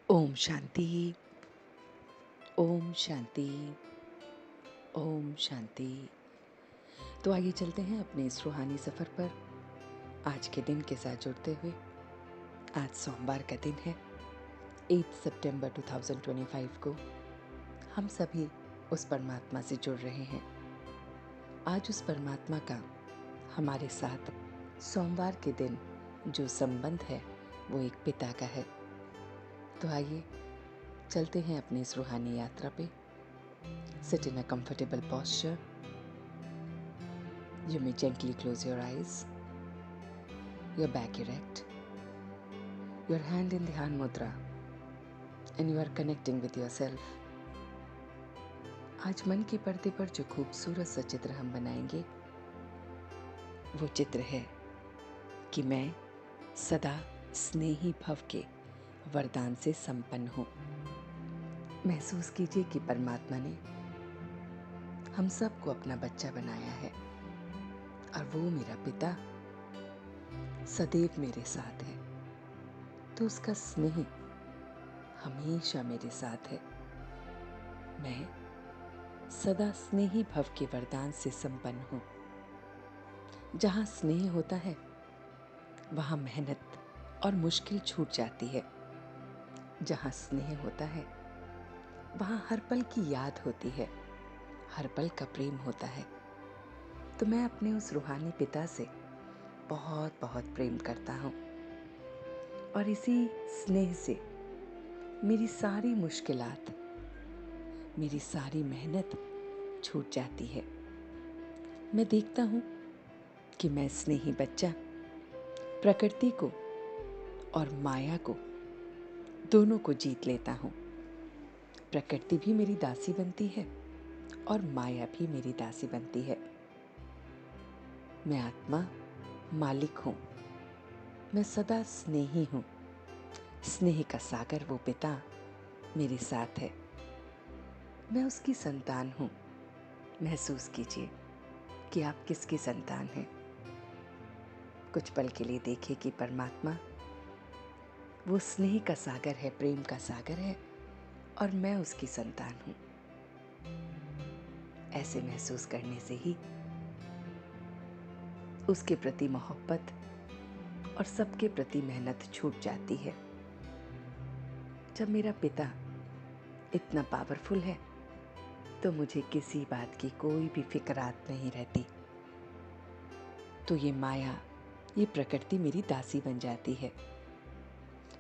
ओम शांति। ओम शांति। ओम शांति। तो आइए चलते हैं अपने इस रूहानी सफ़र पर आज के दिन के साथ जुड़ते हुए। आज सोमवार का दिन है, 8 सितंबर 2025 को हम सभी उस परमात्मा से जुड़ रहे हैं। आज उस परमात्मा का हमारे साथ सोमवार के दिन जो संबंध है वो एक पिता का है। तो आइए चलते हैं अपनी इस रूहानी यात्रा पे। Sit in a comfortable posture. You may gently close your eyes, your back erect, your hand in the hand mudra, and you are connecting with yourself. आज मन के पर्दे पर जो खूबसूरत सा चित्र हम बनाएंगे वो चित्र है कि मैं सदा स्नेही भव के वरदान से संपन्न हूँ। महसूस कीजिए कि परमात्मा ने हम सबको अपना बच्चा बनाया है और वो मेरा पिता सदैव मेरे साथ है, तो उसका स्नेह हमेशा मेरे साथ है। मैं सदा स्नेही भव के वरदान से संपन्न हूँ। जहाँ स्नेह होता है वहाँ मेहनत और मुश्किल छूट जाती है। जहाँ स्नेह होता है वहाँ हर पल की याद होती है, हर पल का प्रेम होता है। तो मैं अपने उस रूहानी पिता से बहुत बहुत प्रेम करता हूँ और इसी स्नेह से मेरी सारी मुश्किलात, मेरी सारी मेहनत छूट जाती है। मैं देखता हूँ कि मैं स्नेही बच्चा प्रकृति को और माया को दोनों को जीत लेता हूँ। प्रकृति भी मेरी दासी बनती है और माया भी मेरी दासी बनती है। मैं आत्मा मालिक हूँ। मैं सदा स्नेही हूँ। स्नेह का सागर वो पिता मेरे साथ है। मैं उसकी संतान हूँ। महसूस कीजिए कि आप किसकी संतान हैं। कुछ पल के लिए देखिए कि परमात्मा वो स्नेह का सागर है, प्रेम का सागर है और मैं उसकी संतान हूँ। ऐसे महसूस करने से ही उसके प्रति मोहब्बत और सबके प्रति मेहनत छूट जाती है। जब मेरा पिता इतना पावरफुल है तो मुझे किसी बात की कोई भी फिक्रात नहीं रहती। तो ये माया, ये प्रकृति मेरी दासी बन जाती है।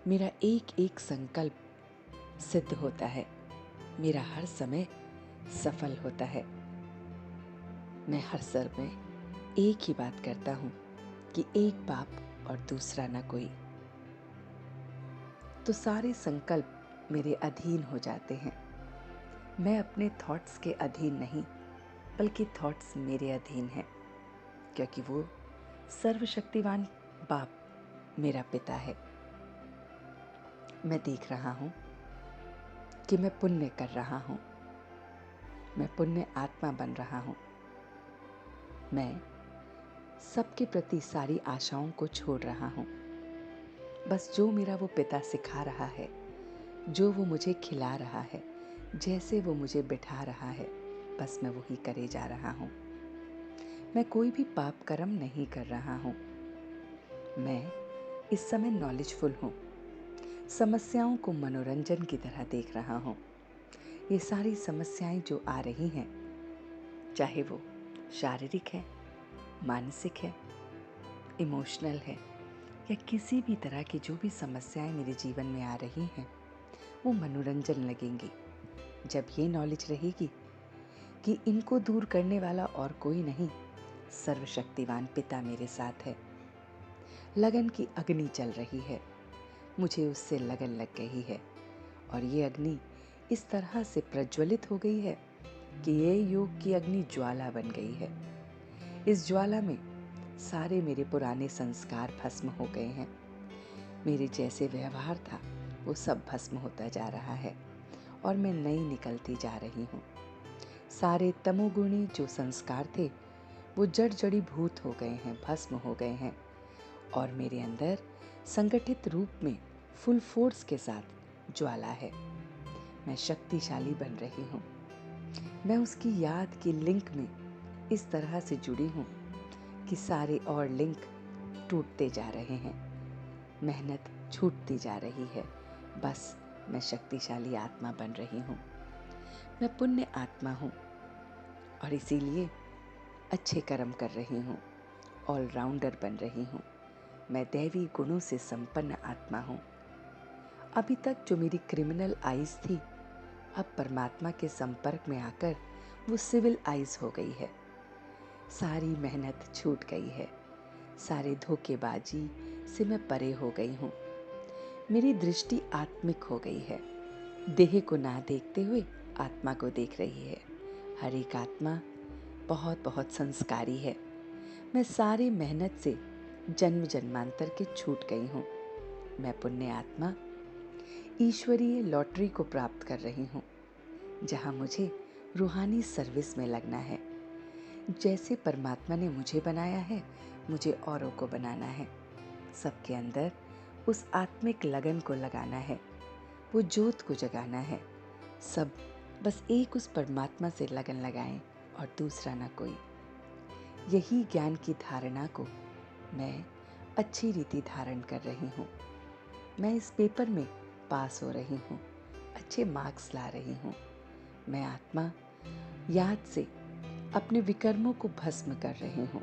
मेरा एक एक संकल्प सिद्ध होता है। मेरा हर समय सफल होता है। मैं हर समय एक ही बात करता हूँ कि एक बाप और दूसरा ना कोई। तो सारे संकल्प मेरे अधीन हो जाते हैं। मैं अपने थॉट्स के अधीन नहीं, बल्कि थॉट्स मेरे अधीन हैं, क्योंकि वो सर्वशक्तिवान बाप मेरा पिता है। मैं देख रहा हूँ कि मैं पुण्य कर रहा हूँ। मैं पुण्य आत्मा बन रहा हूँ। मैं सबके प्रति सारी आशाओं को छोड़ रहा हूँ। बस जो मेरा वो पिता सिखा रहा है, जो वो मुझे खिला रहा है, जैसे वो मुझे बिठा रहा है, बस मैं वही करे जा रहा हूँ। मैं कोई भी पाप कर्म नहीं कर रहा हूँ। मैं इस समय नॉलेजफुल हूँ। समस्याओं को मनोरंजन की तरह देख रहा हूँ। ये सारी समस्याएं जो आ रही हैं, चाहे वो शारीरिक है, मानसिक है, इमोशनल है, या किसी भी तरह की जो भी समस्याएं मेरे जीवन में आ रही हैं, वो मनोरंजन लगेंगी जब ये नॉलेज रहेगी कि इनको दूर करने वाला और कोई नहीं, सर्वशक्तिवान पिता मेरे साथ है। लगन की अग्नि चल रही है, मुझे उससे लगन लग गई है और ये अग्नि इस तरह से प्रज्वलित हो गई है कि ये योग की अग्नि ज्वाला बन गई है। इस ज्वाला में सारे मेरे पुराने संस्कार भस्म हो गए हैं। मेरे जैसे व्यवहार था वो सब भस्म होता जा रहा है और मैं नई निकलती जा रही हूँ। सारे तमोगुणी जो संस्कार थे वो जड़ जड़ी भूत हो गए हैं, भस्म हो गए हैं और मेरे अंदर संगठित रूप में फुल फोर्स के साथ ज्वाला है। मैं शक्तिशाली बन रही हूँ। मैं उसकी याद की लिंक में इस तरह से जुड़ी हूँ कि सारे और लिंक टूटते जा रहे हैं। मेहनत छूटती जा रही है। बस मैं शक्तिशाली आत्मा बन रही हूँ। मैं पुण्य आत्मा हूँ और इसीलिए अच्छे कर्म कर रही हूँ। ऑलराउंडर बन रही हूँ। मैं दैवी गुणों से संपन्न आत्मा हूँ। अभी तक जो मेरी क्रिमिनल आइज थी, अब परमात्मा के संपर्क में आकर वो सिविल आइज हो गई है। सारी मेहनत छूट गई है। सारे धोखेबाजी से मैं परे हो गई हूँ। मेरी दृष्टि आत्मिक हो गई है। देह को ना देखते हुए आत्मा को देख रही है। हर एक आत्मा बहुत बहुत संस्कारी है। मैं सारी मेहनत से जन्म जन्मांतर के छूट गई हूँ। मैं पुण्य आत्मा ईश्वरीय लॉटरी को प्राप्त कर रही हूँ, जहाँ मुझे रूहानी सर्विस में लगना है। जैसे परमात्मा ने मुझे बनाया है, मुझे औरों को बनाना है। सबके अंदर उस आत्मिक लगन को लगाना है, वो ज्योत को जगाना है। सब बस एक उस परमात्मा से लगन लगाएं और दूसरा ना कोई। यही ज्ञान की धारणा को मैं अच्छी रीति धारण कर रही हूँ। मैं इस पेपर में पास हो रही हूँ, अच्छे मार्क्स ला रही हूँ। मैं आत्मा याद से अपने विकर्मों को भस्म कर रही हूँ।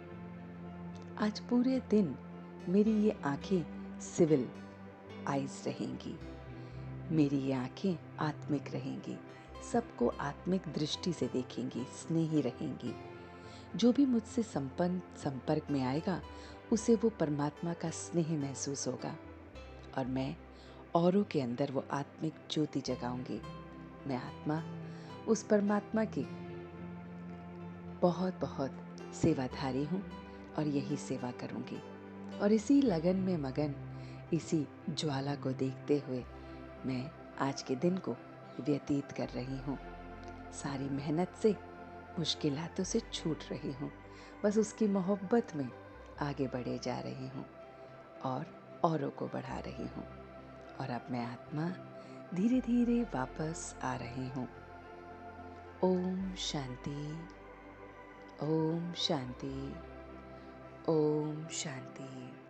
आज पूरे दिन मेरी ये आंखें सिविल आइज रहेंगी। मेरी ये आंखें आत्मिक रहेंगी। सबको आत्मिक दृष्टि से देखेंगी, स्नेही रहेंगी। जो भी मुझसे संपर्क में आएगा, उसे वो परमात्मा का स्नेह महसूस होगा और मैं औरों के अंदर वो आत्मिक ज्योति जगाऊंगी। मैं आत्मा उस परमात्मा की बहुत बहुत सेवाधारी हूँ और यही सेवा करूँगी। और इसी लगन में मगन, इसी ज्वाला को देखते हुए मैं आज के दिन को व्यतीत कर रही हूँ। सारी मेहनत से, मुश्किलातों से छूट रही हूँ। बस उसकी मोहब्बत में आगे बढ़े जा रही हूँ और औरों को बढ़ा रही हूँ। और अब मैं आत्मा धीरे धीरे वापस आ रही हूँ। ओम शांति, ओम शांति, ओम शांति।